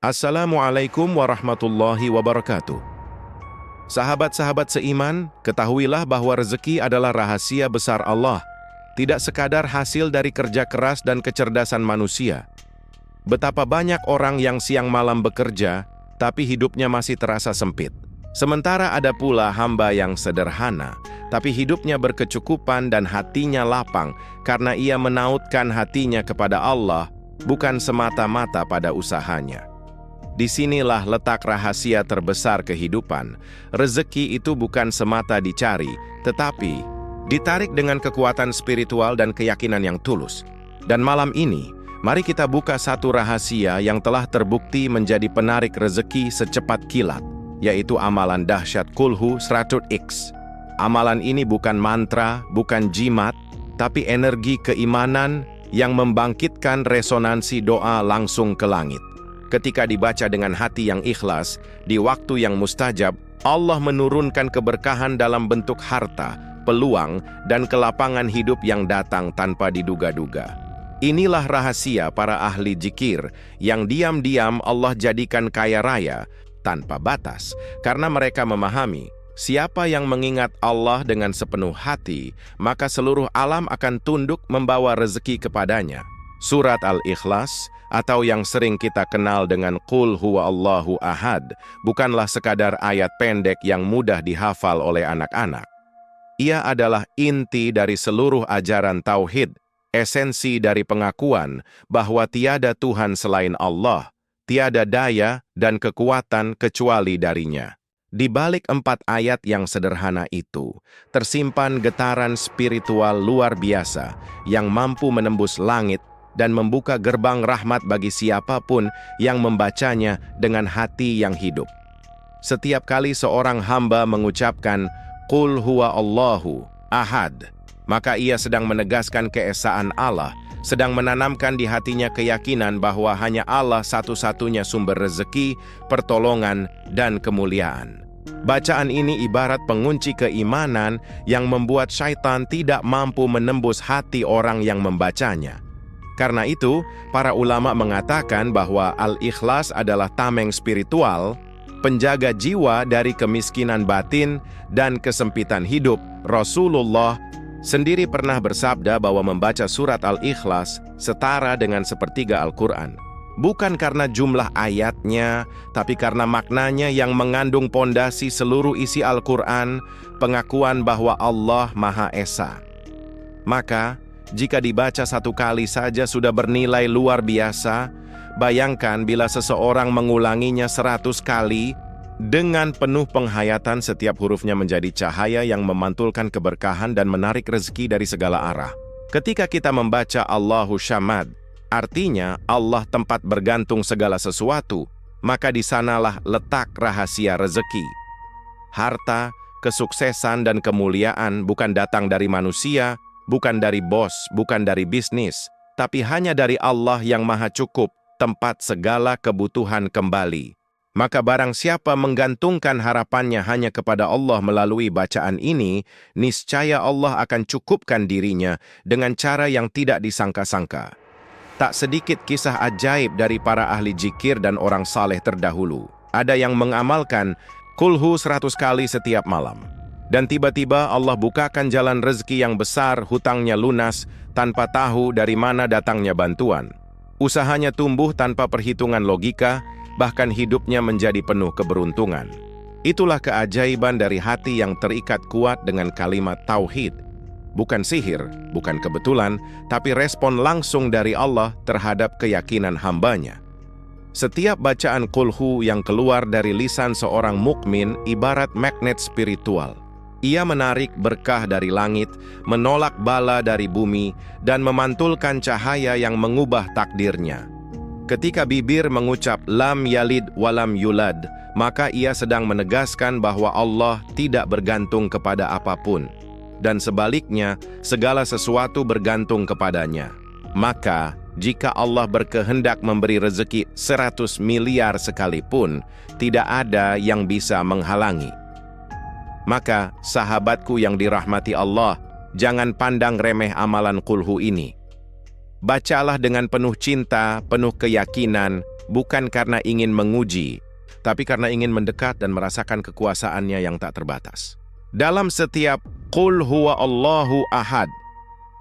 Assalamualaikum warahmatullahi wabarakatuh. Sahabat-sahabat seiman, ketahuilah bahwa rezeki adalah rahasia besar Allah, tidak sekadar hasil dari kerja keras dan kecerdasan manusia. Betapa banyak orang yang siang malam bekerja, tapi hidupnya masih terasa sempit. Sementara ada pula hamba yang sederhana, tapi hidupnya berkecukupan dan hatinya lapang karena ia menautkan hatinya kepada Allah, bukan semata-mata pada usahanya. Disinilah letak rahasia terbesar kehidupan. Rezeki itu bukan semata dicari, tetapi ditarik dengan kekuatan spiritual dan keyakinan yang tulus. Dan malam ini, mari kita buka satu rahasia yang telah terbukti menjadi penarik rezeki secepat kilat, yaitu amalan dahsyat Qul Hu 100x. Amalan ini bukan mantra, bukan jimat, tapi energi keimanan yang membangkitkan resonansi doa langsung ke langit. Ketika dibaca dengan hati yang ikhlas, di waktu yang mustajab, Allah menurunkan keberkahan dalam bentuk harta, peluang, dan kelapangan hidup yang datang tanpa diduga-duga. Inilah rahasia para ahli zikir yang diam-diam Allah jadikan kaya raya tanpa batas, karena mereka memahami, siapa yang mengingat Allah dengan sepenuh hati, maka seluruh alam akan tunduk membawa rezeki kepadanya. Surat Al-Ikhlas, atau yang sering kita kenal dengan Qul Huwallahu Ahad, bukanlah sekadar ayat pendek yang mudah dihafal oleh anak-anak. Ia adalah inti dari seluruh ajaran tauhid, esensi dari pengakuan bahwa tiada Tuhan selain Allah, tiada daya dan kekuatan kecuali darinya. Di balik 4 ayat yang sederhana itu, tersimpan getaran spiritual luar biasa yang mampu menembus langit dan membuka gerbang rahmat bagi siapapun yang membacanya dengan hati yang hidup. Setiap kali seorang hamba mengucapkan Qul Huwallahu Ahad, maka ia sedang menegaskan keesaan Allah, sedang menanamkan di hatinya keyakinan bahwa hanya Allah satu-satunya sumber rezeki, pertolongan, dan kemuliaan. Bacaan ini ibarat pengunci keimanan yang membuat syaitan tidak mampu menembus hati orang yang membacanya. Karena itu, para ulama mengatakan bahwa Al-Ikhlas adalah tameng spiritual, penjaga jiwa dari kemiskinan batin dan kesempitan hidup. Rasulullah sendiri pernah bersabda bahwa membaca surat Al-Ikhlas setara dengan sepertiga Al-Quran. Bukan karena jumlah ayatnya, tapi karena maknanya yang mengandung pondasi seluruh isi Al-Quran, pengakuan bahwa Allah Maha Esa. Maka, jika dibaca 1 kali saja sudah bernilai luar biasa, bayangkan bila seseorang mengulanginya 100 kali, dengan penuh penghayatan setiap hurufnya menjadi cahaya yang memantulkan keberkahan dan menarik rezeki dari segala arah. Ketika kita membaca Allahu Syamad, artinya Allah tempat bergantung segala sesuatu, maka di sanalah letak rahasia rezeki. Harta, kesuksesan, dan kemuliaan bukan datang dari manusia, bukan dari bos, bukan dari bisnis, tapi hanya dari Allah yang Maha Cukup, tempat segala kebutuhan kembali. Maka barang siapa menggantungkan harapannya hanya kepada Allah melalui bacaan ini, niscaya Allah akan cukupkan dirinya dengan cara yang tidak disangka-sangka. Tak sedikit kisah ajaib dari para ahli zikir dan orang saleh terdahulu. Ada yang mengamalkan Qul Hu 100 kali setiap malam. Dan tiba-tiba Allah bukakan jalan rezeki yang besar, hutangnya lunas, tanpa tahu dari mana datangnya bantuan. Usahanya tumbuh tanpa perhitungan logika, bahkan hidupnya menjadi penuh keberuntungan. Itulah keajaiban dari hati yang terikat kuat dengan kalimat tauhid. Bukan sihir, bukan kebetulan, tapi respon langsung dari Allah terhadap keyakinan hambanya. Setiap bacaan Qul Hu yang keluar dari lisan seorang mukmin ibarat magnet spiritual. Ia menarik berkah dari langit, menolak bala dari bumi, dan memantulkan cahaya yang mengubah takdirnya. Ketika bibir mengucap Lam Yalid Walam Yulad, maka ia sedang menegaskan bahwa Allah tidak bergantung kepada apapun. Dan sebaliknya, segala sesuatu bergantung kepadanya. Maka, jika Allah berkehendak memberi rezeki 100 miliar sekalipun, tidak ada yang bisa menghalangi. Maka, sahabatku yang dirahmati Allah, jangan pandang remeh amalan Qul Hu ini. Bacalah dengan penuh cinta, penuh keyakinan, bukan karena ingin menguji, tapi karena ingin mendekat dan merasakan kekuasaannya yang tak terbatas. Dalam setiap Qul huwa Allahu ahad,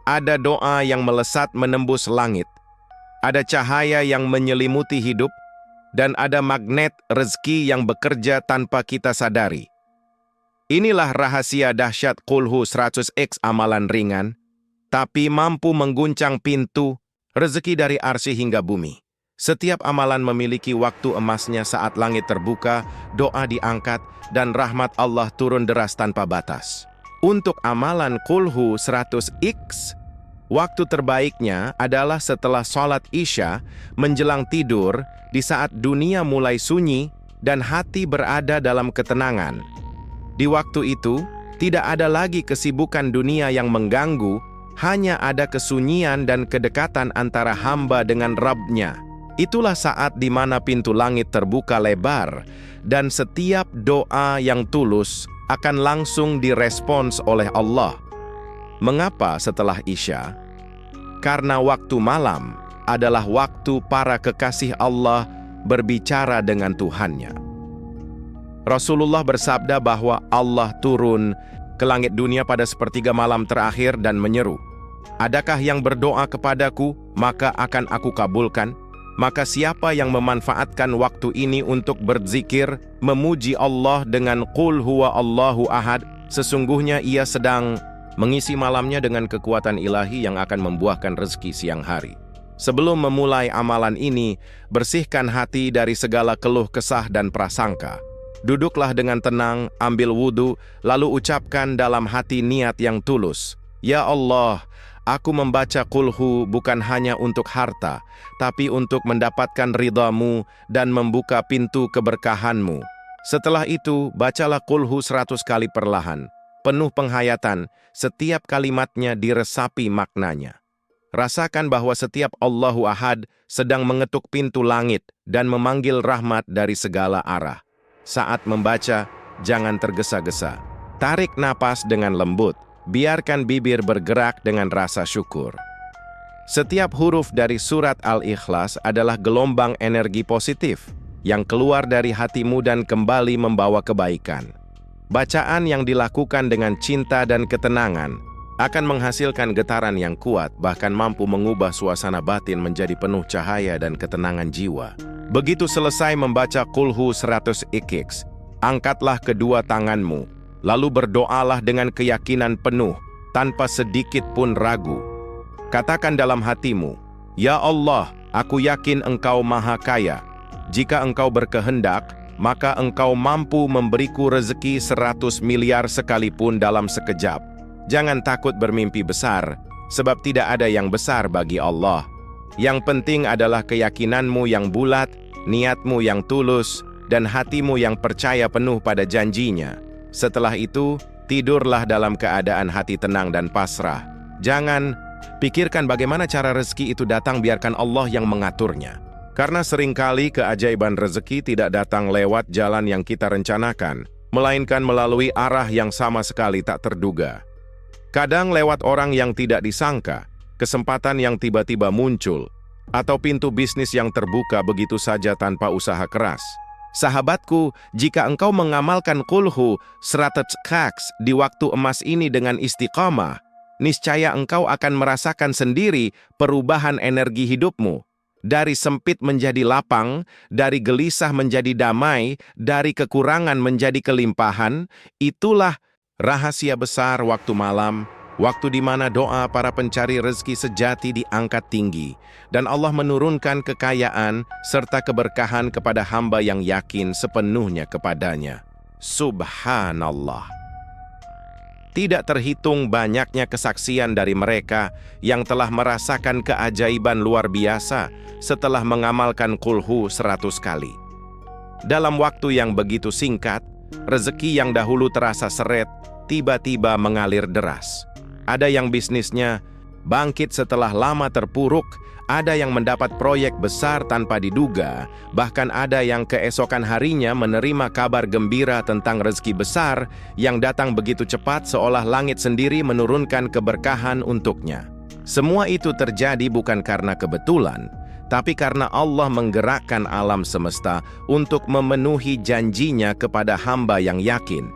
ada doa yang melesat menembus langit, ada cahaya yang menyelimuti hidup, dan ada magnet rezeki yang bekerja tanpa kita sadari. Inilah rahasia dahsyat Qulhu 100x amalan ringan, tapi mampu mengguncang pintu rezeki dari arsy hingga bumi. Setiap amalan memiliki waktu emasnya. Saat langit terbuka, doa diangkat, dan rahmat Allah turun deras tanpa batas. Untuk amalan Qulhu 100x, waktu terbaiknya adalah setelah sholat Isya menjelang tidur, di saat dunia mulai sunyi dan hati berada dalam ketenangan. Di waktu itu, tidak ada lagi kesibukan dunia yang mengganggu, hanya ada kesunyian dan kedekatan antara hamba dengan Rabb-Nya. Itulah saat di mana pintu langit terbuka lebar, dan setiap doa yang tulus akan langsung direspons oleh Allah. Mengapa setelah Isya? Karena waktu malam adalah waktu para kekasih Allah berbicara dengan Tuhannya. Rasulullah bersabda bahwa Allah turun ke langit dunia pada sepertiga malam terakhir dan menyeru, "Adakah yang berdoa kepadaku, maka akan aku kabulkan?" Maka siapa yang memanfaatkan waktu ini untuk berzikir, memuji Allah dengan Qul huwa Allahu ahad, sesungguhnya ia sedang mengisi malamnya dengan kekuatan ilahi yang akan membuahkan rezeki siang hari. Sebelum memulai amalan ini, bersihkan hati dari segala keluh kesah dan prasangka. Duduklah dengan tenang, ambil wudhu, lalu ucapkan dalam hati niat yang tulus, "Ya Allah, aku membaca Qulhu bukan hanya untuk harta, tapi untuk mendapatkan ridha-Mu dan membuka pintu keberkahan-Mu." Setelah itu, bacalah Qulhu 100 kali perlahan, penuh penghayatan, setiap kalimatnya diresapi maknanya. Rasakan bahwa setiap Allahu Ahad sedang mengetuk pintu langit dan memanggil rahmat dari segala arah. Saat membaca, jangan tergesa-gesa. Tarik napas dengan lembut, biarkan bibir bergerak dengan rasa syukur. Setiap huruf dari surat Al-Ikhlas adalah gelombang energi positif yang keluar dari hatimu dan kembali membawa kebaikan. Bacaan yang dilakukan dengan cinta dan ketenangan akan menghasilkan getaran yang kuat, bahkan mampu mengubah suasana batin menjadi penuh cahaya dan ketenangan jiwa. Begitu selesai membaca Qulhu 100x, angkatlah kedua tanganmu, lalu berdoalah dengan keyakinan penuh, tanpa sedikit pun ragu. Katakan dalam hatimu, "Ya Allah, aku yakin Engkau Maha Kaya. Jika Engkau berkehendak, maka Engkau mampu memberiku rezeki 100 miliar sekalipun dalam sekejap. Jangan takut bermimpi besar, sebab tidak ada yang besar bagi Allah. Yang penting adalah keyakinanmu yang bulat, niatmu yang tulus, dan hatimu yang percaya penuh pada janjinya. Setelah itu, tidurlah dalam keadaan hati tenang dan pasrah. Jangan pikirkan bagaimana cara rezeki itu datang, biarkan Allah yang mengaturnya. Karena seringkali keajaiban rezeki tidak datang lewat jalan yang kita rencanakan, melainkan melalui arah yang sama sekali tak terduga. Kadang lewat orang yang tidak disangka, kesempatan yang tiba-tiba muncul, atau pintu bisnis yang terbuka begitu saja tanpa usaha keras. Sahabatku, jika engkau mengamalkan Qulhu 100x di waktu emas ini dengan istiqamah, niscaya engkau akan merasakan sendiri perubahan energi hidupmu. Dari sempit menjadi lapang, dari gelisah menjadi damai, dari kekurangan menjadi kelimpahan. Itulah rahasia besar waktu malam, waktu di mana doa para pencari rezeki sejati diangkat tinggi, dan Allah menurunkan kekayaan serta keberkahan kepada hamba yang yakin sepenuhnya kepadanya. Subhanallah. Tidak terhitung banyaknya kesaksian dari mereka yang telah merasakan keajaiban luar biasa setelah mengamalkan Qulhu 100 kali. Dalam waktu yang begitu singkat, rezeki yang dahulu terasa seret, tiba-tiba mengalir deras. Ada yang bisnisnya bangkit setelah lama terpuruk, ada yang mendapat proyek besar tanpa diduga, bahkan ada yang keesokan harinya menerima kabar gembira tentang rezeki besar yang datang begitu cepat seolah langit sendiri menurunkan keberkahan untuknya. Semua itu terjadi bukan karena kebetulan, tapi karena Allah menggerakkan alam semesta untuk memenuhi janjinya kepada hamba yang yakin.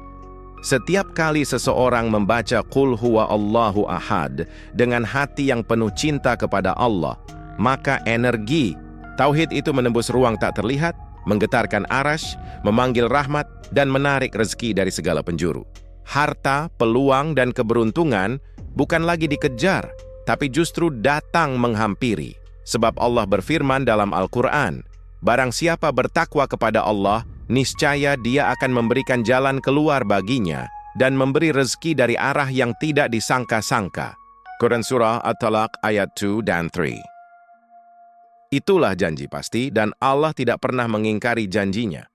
Setiap kali seseorang membaca Qul huwa Allahu ahad dengan hati yang penuh cinta kepada Allah, maka energi tauhid itu menembus ruang tak terlihat, menggetarkan arasy, memanggil rahmat, dan menarik rezeki dari segala penjuru. Harta, peluang, dan keberuntungan bukan lagi dikejar, tapi justru datang menghampiri. Sebab Allah berfirman dalam Al-Quran, "Barang siapa bertakwa kepada Allah, niscaya Dia akan memberikan jalan keluar baginya dan memberi rezeki dari arah yang tidak disangka-sangka." Quran Surah At-Talaq ayat 2 dan 3. Itulah janji pasti dan Allah tidak pernah mengingkari janjinya.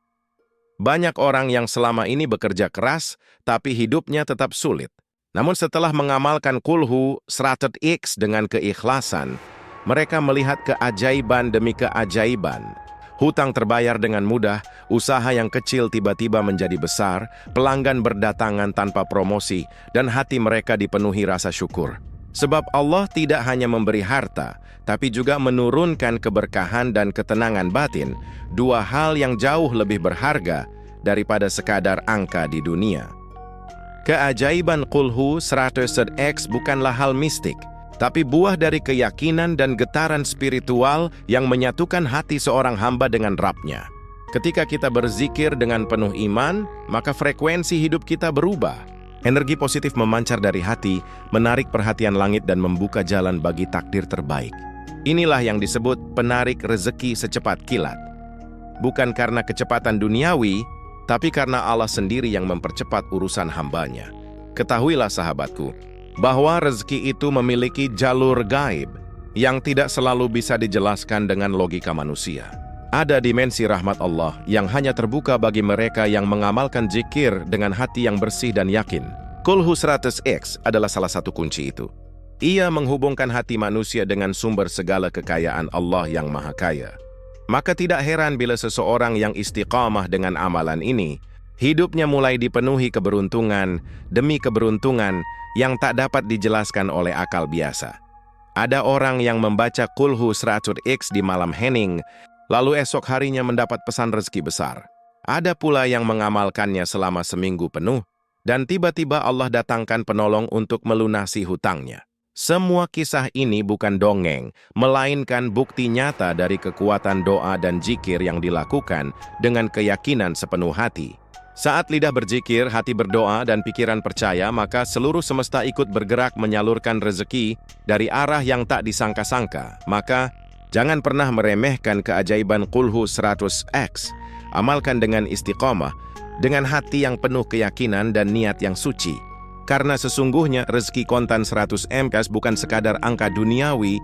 Banyak orang yang selama ini bekerja keras, tapi hidupnya tetap sulit. Namun setelah mengamalkan Qulhu 100x dengan keikhlasan, mereka melihat keajaiban demi keajaiban. Hutang terbayar dengan mudah, usaha yang kecil tiba-tiba menjadi besar, pelanggan berdatangan tanpa promosi, dan hati mereka dipenuhi rasa syukur. Sebab Allah tidak hanya memberi harta, tapi juga menurunkan keberkahan dan ketenangan batin, dua hal yang jauh lebih berharga daripada sekadar angka di dunia. Keajaiban Qulhu 100x bukanlah hal mistik, tapi buah dari keyakinan dan getaran spiritual yang menyatukan hati seorang hamba dengan Rabb-Nya. Ketika kita berzikir dengan penuh iman, maka frekuensi hidup kita berubah. Energi positif memancar dari hati, menarik perhatian langit dan membuka jalan bagi takdir terbaik. Inilah yang disebut penarik rezeki secepat kilat. Bukan karena kecepatan duniawi, tapi karena Allah sendiri yang mempercepat urusan hambanya. Ketahuilah sahabatku, bahwa rezeki itu memiliki jalur gaib yang tidak selalu bisa dijelaskan dengan logika manusia. Ada dimensi rahmat Allah yang hanya terbuka bagi mereka yang mengamalkan zikir dengan hati yang bersih dan yakin. Qulhu 100x adalah salah satu kunci itu. Ia menghubungkan hati manusia dengan sumber segala kekayaan Allah yang Maha Kaya. Maka tidak heran bila seseorang yang istiqamah dengan amalan ini, hidupnya mulai dipenuhi keberuntungan demi keberuntungan yang tak dapat dijelaskan oleh akal biasa. Ada orang yang membaca Qulhu 100x di malam hening, lalu esok harinya mendapat pesan rezeki besar. Ada pula yang mengamalkannya selama seminggu penuh, dan tiba-tiba Allah datangkan penolong untuk melunasi hutangnya. Semua kisah ini bukan dongeng, melainkan bukti nyata dari kekuatan doa dan zikir yang dilakukan dengan keyakinan sepenuh hati. Saat lidah berzikir, hati berdoa, dan pikiran percaya, maka seluruh semesta ikut bergerak menyalurkan rezeki dari arah yang tak disangka-sangka. Maka, jangan pernah meremehkan keajaiban Qulhu 100x. Amalkan dengan istiqamah, dengan hati yang penuh keyakinan dan niat yang suci. Karena sesungguhnya rezeki kontan 100M bukan sekadar angka duniawi,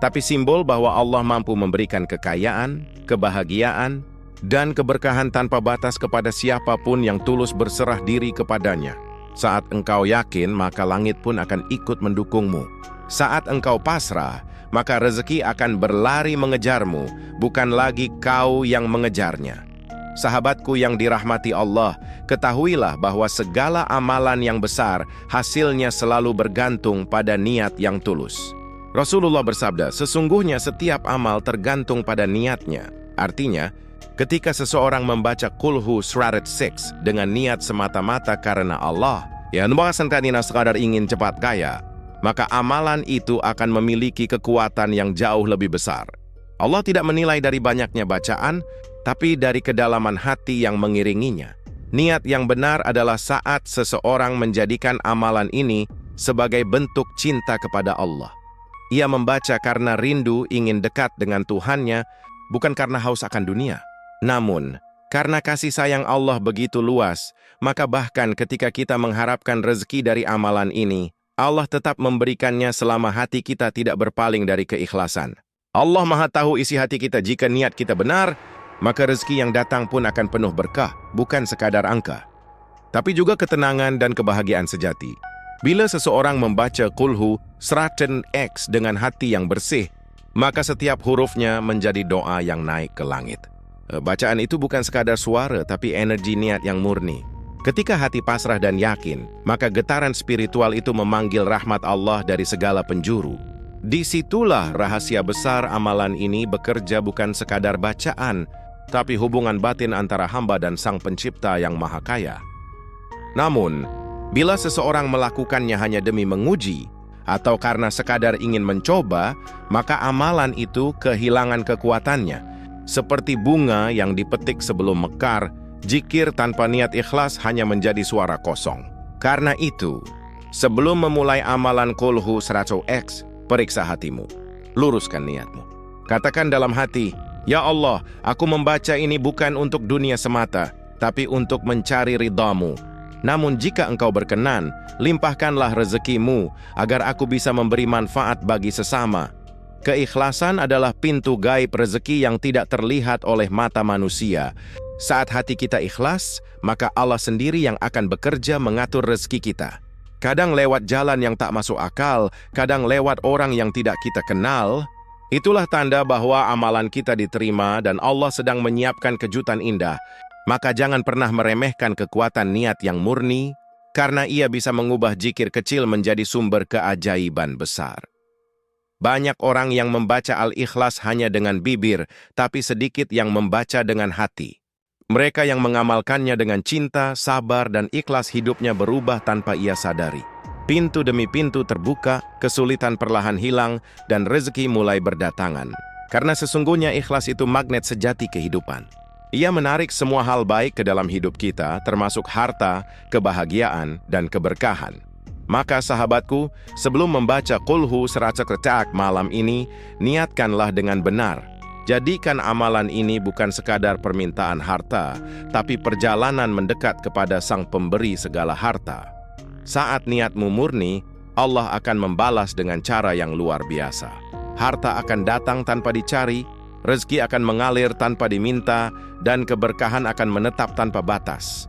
tapi simbol bahwa Allah mampu memberikan kekayaan, kebahagiaan, dan keberkahan tanpa batas kepada siapapun yang tulus berserah diri kepadanya. Saat engkau yakin, maka langit pun akan ikut mendukungmu. Saat engkau pasrah, maka rezeki akan berlari mengejarmu, bukan lagi kau yang mengejarnya. Sahabatku yang dirahmati Allah, ketahuilah bahwa segala amalan yang besar, hasilnya selalu bergantung pada niat yang tulus. Rasulullah bersabda, sesungguhnya setiap amal tergantung pada niatnya. Artinya, ketika seseorang membaca Qulhu 100x dengan niat semata-mata karena Allah, bukan karena sekadar ingin cepat kaya, maka amalan itu akan memiliki kekuatan yang jauh lebih besar. Allah tidak menilai dari banyaknya bacaan, tapi dari kedalaman hati yang mengiringinya. Niat yang benar adalah saat seseorang menjadikan amalan ini sebagai bentuk cinta kepada Allah. Ia membaca karena rindu ingin dekat dengan Tuhannya, bukan karena haus akan dunia. Namun, karena kasih sayang Allah begitu luas, maka bahkan ketika kita mengharapkan rezeki dari amalan ini, Allah tetap memberikannya selama hati kita tidak berpaling dari keikhlasan. Allah Maha tahu isi hati kita. Jika niat kita benar, maka rezeki yang datang pun akan penuh berkah, bukan sekadar angka, tapi juga ketenangan dan kebahagiaan sejati. Bila seseorang membaca Qulhu 100x dengan hati yang bersih, maka setiap hurufnya menjadi doa yang naik ke langit. Bacaan itu bukan sekadar suara, tapi energi niat yang murni. Ketika hati pasrah dan yakin, maka getaran spiritual itu memanggil rahmat Allah dari segala penjuru. Disitulah rahasia besar amalan ini bekerja bukan sekadar bacaan, tapi hubungan batin antara hamba dan Sang Pencipta yang Maha Kaya. Namun, bila seseorang melakukannya hanya demi menguji, atau karena sekadar ingin mencoba, maka amalan itu kehilangan kekuatannya. Seperti bunga yang dipetik sebelum mekar, zikir tanpa niat ikhlas hanya menjadi suara kosong. Karena itu, sebelum memulai amalan Qulhu 100x, periksa hatimu. Luruskan niatmu. Katakan dalam hati, "Ya Allah, aku membaca ini bukan untuk dunia semata, tapi untuk mencari ridha-Mu. Namun jika Engkau berkenan, limpahkanlah rezekimu agar aku bisa memberi manfaat bagi sesama." Keikhlasan adalah pintu gaib rezeki yang tidak terlihat oleh mata manusia. Saat hati kita ikhlas, maka Allah sendiri yang akan bekerja mengatur rezeki kita. Kadang lewat jalan yang tak masuk akal, kadang lewat orang yang tidak kita kenal. Itulah tanda bahwa amalan kita diterima dan Allah sedang menyiapkan kejutan indah. Maka jangan pernah meremehkan kekuatan niat yang murni, karena ia bisa mengubah zikir kecil menjadi sumber keajaiban besar. Banyak orang yang membaca Al-Ikhlas hanya dengan bibir, tapi sedikit yang membaca dengan hati. Mereka yang mengamalkannya dengan cinta, sabar, dan ikhlas hidupnya berubah tanpa ia sadari. Pintu demi pintu terbuka, kesulitan perlahan hilang, dan rezeki mulai berdatangan. Karena sesungguhnya ikhlas itu magnet sejati kehidupan. Ia menarik semua hal baik ke dalam hidup kita, termasuk harta, kebahagiaan, dan keberkahan. Maka sahabatku, sebelum membaca Qulhu 100x malam ini, niatkanlah dengan benar. Jadikan amalan ini bukan sekadar permintaan harta, tapi perjalanan mendekat kepada Sang Pemberi segala harta. Saat niatmu murni, Allah akan membalas dengan cara yang luar biasa. Harta akan datang tanpa dicari, rezeki akan mengalir tanpa diminta, dan keberkahan akan menetap tanpa batas.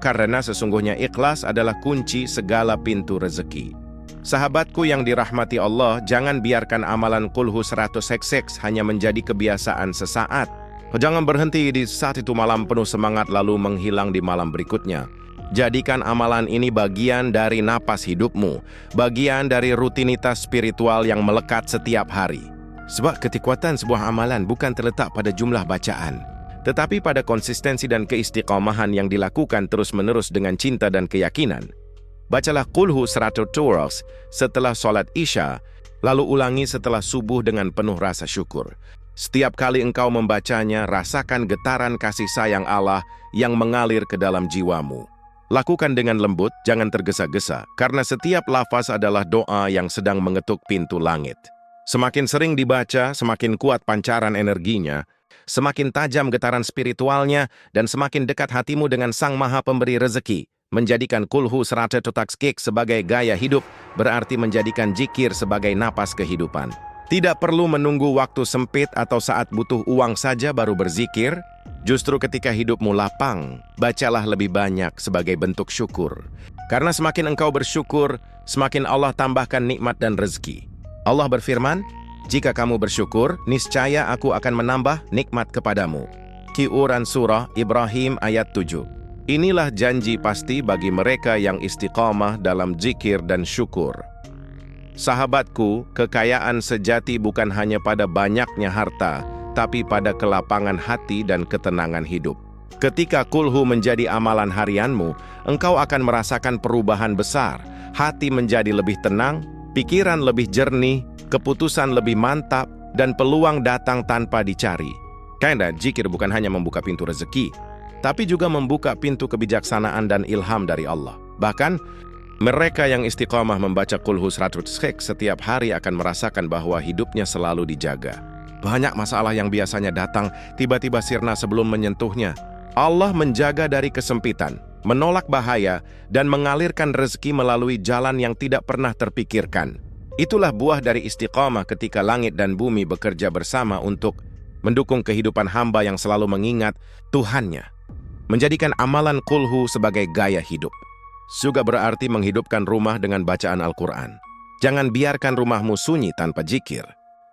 Karena sesungguhnya ikhlas adalah kunci segala pintu rezeki. Sahabatku yang dirahmati Allah, jangan biarkan amalan Qulhu 100x hanya menjadi kebiasaan sesaat. Jangan berhenti di saat itu malam penuh semangat lalu menghilang di malam berikutnya. Jadikan amalan ini bagian dari napas hidupmu, bagian dari rutinitas spiritual yang melekat setiap hari. Sebab kekuatan sebuah amalan bukan terletak pada jumlah bacaan, tetapi pada konsistensi dan keistiqomahan yang dilakukan terus-menerus dengan cinta dan keyakinan. Bacalah Qulhu 100x setelah sholat Isya, lalu ulangi setelah subuh dengan penuh rasa syukur. Setiap kali engkau membacanya, rasakan getaran kasih sayang Allah yang mengalir ke dalam jiwamu. Lakukan dengan lembut, jangan tergesa-gesa, karena setiap lafaz adalah doa yang sedang mengetuk pintu langit. Semakin sering dibaca, semakin kuat pancaran energinya, semakin tajam getaran spiritualnya, dan semakin dekat hatimu dengan Sang Maha Pemberi Rezeki. Menjadikan Qulhu 100x sebagai gaya hidup berarti menjadikan zikir sebagai napas kehidupan. Tidak perlu menunggu waktu sempit atau saat butuh uang saja baru berzikir. Justru ketika hidupmu lapang, bacalah lebih banyak sebagai bentuk syukur. Karena semakin engkau bersyukur, semakin Allah tambahkan nikmat dan rezeki. Allah berfirman, "Jika kamu bersyukur, niscaya aku akan menambah nikmat kepadamu." Quran Surah Ibrahim ayat 7. Inilah janji pasti bagi mereka yang istiqamah dalam zikir dan syukur. Sahabatku, kekayaan sejati bukan hanya pada banyaknya harta, tapi pada kelapangan hati dan ketenangan hidup. Ketika Qulhu menjadi amalan harianmu, engkau akan merasakan perubahan besar. Hati menjadi lebih tenang, pikiran lebih jernih, keputusan lebih mantap, dan peluang datang tanpa dicari. Karena zikir bukan hanya membuka pintu rezeki, tapi juga membuka pintu kebijaksanaan dan ilham dari Allah. Bahkan, mereka yang istiqamah membaca Qulhu 100x setiap hari akan merasakan bahwa hidupnya selalu dijaga. Banyak masalah yang biasanya datang tiba-tiba sirna sebelum menyentuhnya. Allah menjaga dari kesempitan, menolak bahaya, dan mengalirkan rezeki melalui jalan yang tidak pernah terpikirkan. Itulah buah dari istiqamah ketika langit dan bumi bekerja bersama untuk mendukung kehidupan hamba yang selalu mengingat Tuhannya. Menjadikan amalan Qulhu sebagai gaya hidup juga berarti menghidupkan rumah dengan bacaan Al-Quran. Jangan biarkan rumahmu sunyi tanpa zikir.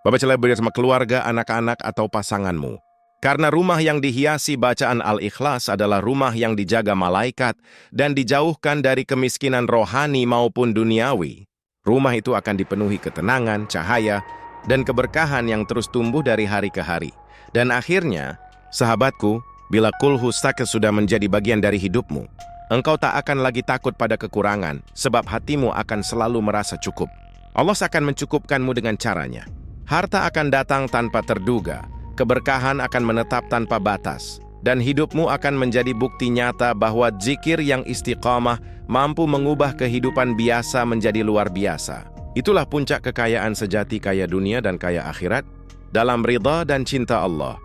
Bacalah bersama keluarga, anak-anak, atau pasanganmu. Karena rumah yang dihiasi bacaan Al-Ikhlas adalah rumah yang dijaga malaikat dan dijauhkan dari kemiskinan rohani maupun duniawi. Rumah itu akan dipenuhi ketenangan, cahaya, dan keberkahan yang terus tumbuh dari hari ke hari. Dan akhirnya, sahabatku, bila kulhu sakit sudah menjadi bagian dari hidupmu, engkau tak akan lagi takut pada kekurangan, sebab hatimu akan selalu merasa cukup. Allah akan mencukupkanmu dengan caranya. Harta akan datang tanpa terduga, keberkahan akan menetap tanpa batas, dan hidupmu akan menjadi bukti nyata bahwa zikir yang istiqamah mampu mengubah kehidupan biasa menjadi luar biasa. Itulah puncak kekayaan sejati, kaya dunia dan kaya akhirat, dalam ridha dan cinta Allah.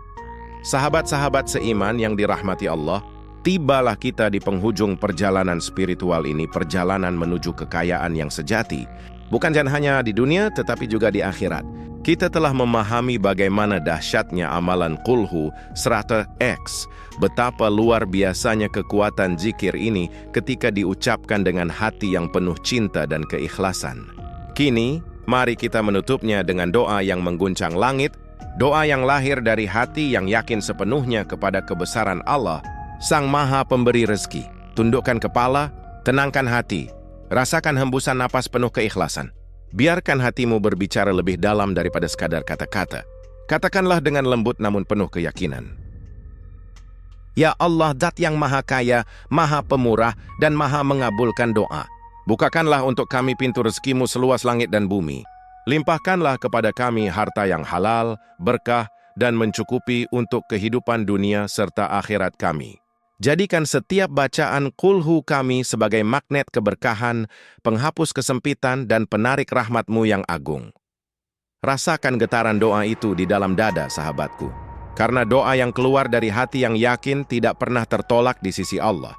Sahabat-sahabat seiman yang dirahmati Allah, tibalah kita di penghujung perjalanan spiritual ini, perjalanan menuju kekayaan yang sejati. Bukan hanya di dunia, tetapi juga di akhirat. Kita telah memahami bagaimana dahsyatnya amalan kulhu 100x, betapa luar biasanya kekuatan zikir ini ketika diucapkan dengan hati yang penuh cinta dan keikhlasan. Kini, mari kita menutupnya dengan doa yang mengguncang langit, doa yang lahir dari hati yang yakin sepenuhnya kepada kebesaran Allah, Sang Maha Pemberi Rezeki. Tundukkan kepala, tenangkan hati, rasakan hembusan napas penuh keikhlasan. Biarkan hatimu berbicara lebih dalam daripada sekadar kata-kata. Katakanlah dengan lembut namun penuh keyakinan. Ya Allah, Zat yang Maha Kaya, Maha Pemurah, dan Maha Mengabulkan doa. Bukakanlah untuk kami pintu rezekimu seluas langit dan bumi. Limpahkanlah kepada kami harta yang halal, berkah, dan mencukupi untuk kehidupan dunia serta akhirat kami. Jadikan setiap bacaan kulhu kami sebagai magnet keberkahan, penghapus kesempitan, dan penarik rahmat-Mu yang agung. Rasakan getaran doa itu di dalam dada, sahabatku. Karena doa yang keluar dari hati yang yakin tidak pernah tertolak di sisi Allah.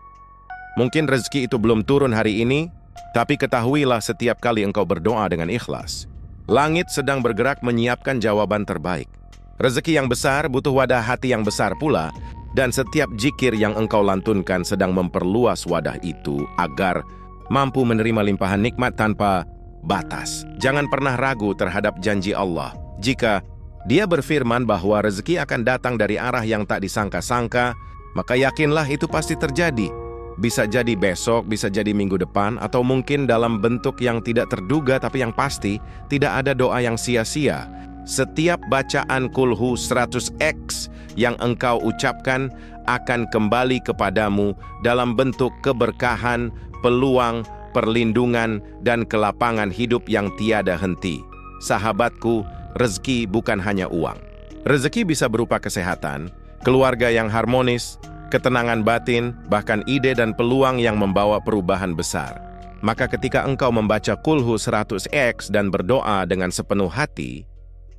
Mungkin rezeki itu belum turun hari ini, tapi ketahuilah setiap kali engkau berdoa dengan ikhlas, langit sedang bergerak menyiapkan jawaban terbaik. Rezeki yang besar butuh wadah hati yang besar pula, dan setiap zikir yang engkau lantunkan sedang memperluas wadah itu agar mampu menerima limpahan nikmat tanpa batas. Jangan pernah ragu terhadap janji Allah. Jika Dia berfirman bahwa rezeki akan datang dari arah yang tak disangka-sangka, maka yakinlah itu pasti terjadi. Bisa jadi besok, bisa jadi minggu depan, atau mungkin dalam bentuk yang tidak terduga, tapi yang pasti tidak ada doa yang sia-sia. Setiap bacaan kulhu 100x yang engkau ucapkan akan kembali kepadamu dalam bentuk keberkahan, peluang, perlindungan, dan kelapangan hidup yang tiada henti. Sahabatku, rezeki bukan hanya uang. Rezeki bisa berupa kesehatan, keluarga yang harmonis, ketenangan batin, bahkan ide dan peluang yang membawa perubahan besar. Maka ketika engkau membaca kulhu 100x dan berdoa dengan sepenuh hati,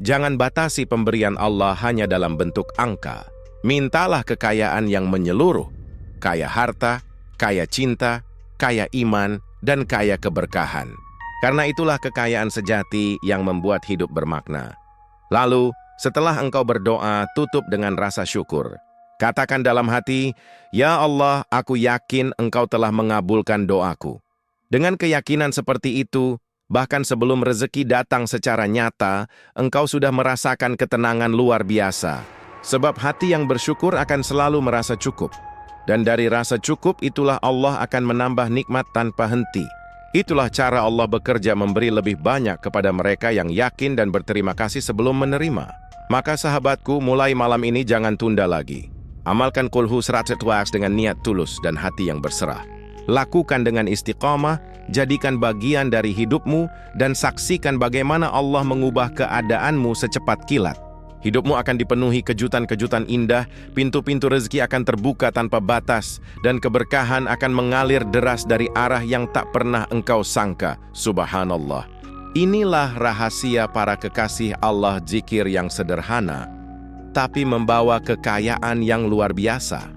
jangan batasi pemberian Allah hanya dalam bentuk angka. Mintalah kekayaan yang menyeluruh, kaya harta, kaya cinta, kaya iman, dan kaya keberkahan. Karena itulah kekayaan sejati yang membuat hidup bermakna. Lalu, setelah engkau berdoa, tutup dengan rasa syukur. Katakan dalam hati, "Ya Allah, aku yakin Engkau telah mengabulkan doaku." Dengan keyakinan seperti itu, bahkan sebelum rezeki datang secara nyata, engkau sudah merasakan ketenangan luar biasa. Sebab hati yang bersyukur akan selalu merasa cukup. Dan dari rasa cukup itulah Allah akan menambah nikmat tanpa henti. Itulah cara Allah bekerja memberi lebih banyak kepada mereka yang yakin dan berterima kasih sebelum menerima. Maka sahabatku, mulai malam ini jangan tunda lagi. Amalkan kulhu 100x dengan niat tulus dan hati yang berserah. Lakukan dengan istiqamah, jadikan bagian dari hidupmu, dan saksikan bagaimana Allah mengubah keadaanmu secepat kilat. Hidupmu akan dipenuhi kejutan-kejutan indah, pintu-pintu rezeki akan terbuka tanpa batas, dan keberkahan akan mengalir deras dari arah yang tak pernah engkau sangka. Subhanallah. Inilah rahasia para kekasih Allah, zikir yang sederhana, tapi membawa kekayaan yang luar biasa.